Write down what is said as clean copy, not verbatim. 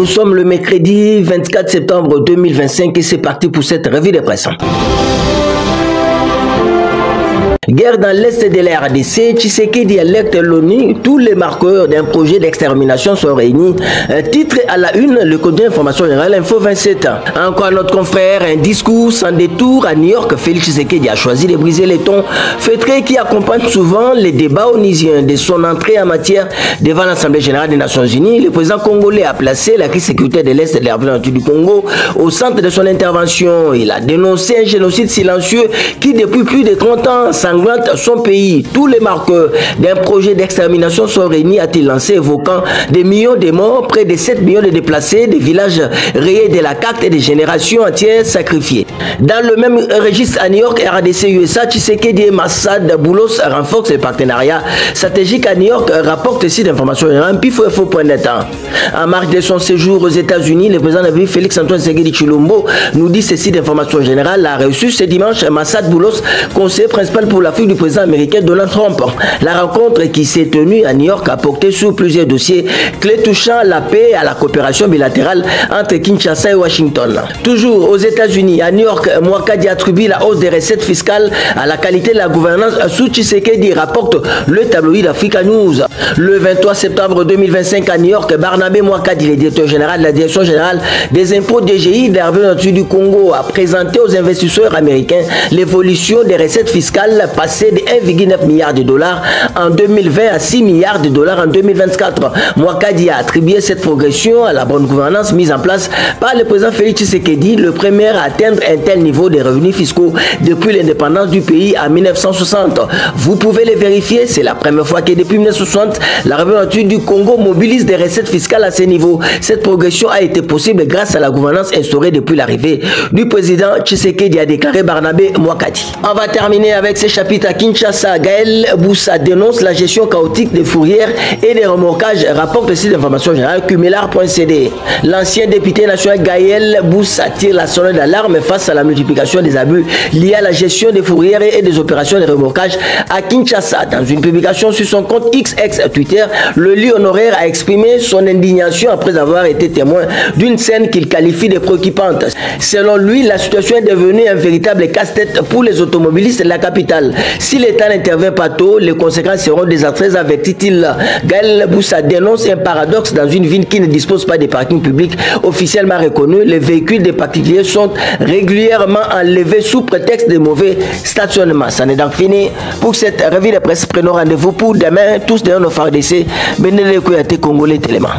sommes le mercredi 24 septembre 2025 et c'est parti pour cette revue de presse. Guerre dans l'est de la RDC, Tshisekedi alerte l'ONU, tous les marqueurs d'un projet d'extermination sont réunis. Titre à la une, le code d'information générale Info 27. Encore notre confrère, un discours sans détour à New York. Félix Tshisekedi a choisi de briser les tons feutrés qui accompagnent souvent les débats onisiens. De son entrée en matière devant l'Assemblée générale des Nations Unies, le président congolais a placé la crise sécuritaire de l'Est de la République du Congo au centre de son intervention. Il a dénoncé un génocide silencieux qui depuis plus de 30 ans sanglante son pays. Tous les marqueurs d'un projet d'extermination sont réunis, a-t-il lancé, évoquant des millions de morts, près de 7 millions de déplacés, des villages rayés de la carte et des générations entières sacrifiées. Dans le même registre à New York, RDC USA, Tshisekedi et Massad Boulos renforcent les partenariats stratégiques à New York, rapporte ici d'informations générales pifo.net. En marge de son séjour aux États-Unis, le président de la République Félix Antoine Tshisekedi Tshilombo nous dit ceci d'informations générales. A reçu ce dimanche Massad Boulos, conseiller principal pour l'Afrique du président américain Donald Trump. La rencontre qui s'est tenue à New York a porté sur plusieurs dossiers clés touchant la paix et à la coopération bilatérale entre Kinshasa et Washington. Toujours aux États-Unis, à New York, Mwakadi attribue la hausse des recettes fiscales à la qualité de la gouvernance sous Tshisekedi, rapporte le tabloïd Africa News. Le 23 septembre 2025 à New York, Barnabé Mwakadi, le directeur général de la Direction générale des impôts DGI de la République du Congo, a présenté aux investisseurs américains l'évolution des recettes fiscales passées de 1,9 milliard de dollars en 2020 à 6 milliards de dollars en 2024. Mwakadi a attribué cette progression à la bonne gouvernance mise en place par le président Félix Tshisekedi, le premier à atteindre un tel niveau de revenus fiscaux depuis l'indépendance du pays en 1960. Vous pouvez les vérifier, c'est la première fois que depuis 1960, la République du Congo mobilise des recettes fiscales à ce niveau. Cette progression a été possible grâce à la gouvernance instaurée depuis l'arrivée du président Tshisekedi, a déclaré Barnabé Mwakadi. On va terminer avec ces chapitres à Kinshasa. Gaël Boussa dénonce la gestion chaotique des fourrières et des remorquages, rapporte le site d'information générale Cumelar.cd. L'ancien député national Gaël Boussa tire la sonnette d'alarme face à la multiplication des abus liés à la gestion des fourrières et des opérations de remorquage à Kinshasa. Dans une publication sur son compte XX Twitter, le lit honoraire a exprimé son indignation après avoir été témoin d'une scène qu'il qualifie de préoccupante. Selon lui, la situation est devenue un véritable casse-tête pour les automobilistes de la capitale. Si l'État n'intervient pas tôt, les conséquences seront désastreuses, avertit-il. Gaël Boussa dénonce un paradoxe dans une ville qui ne dispose pas de parking public officiellement reconnu. Les véhicules des particuliers sont régulièrement enlevés sous prétexte de mauvais stationnement. Ça n'est donc fini pour cette revue de presse. Prenons rendez-vous pour demain, tous derrière nos FARDC. Benele Kouyate Congolais Téléma.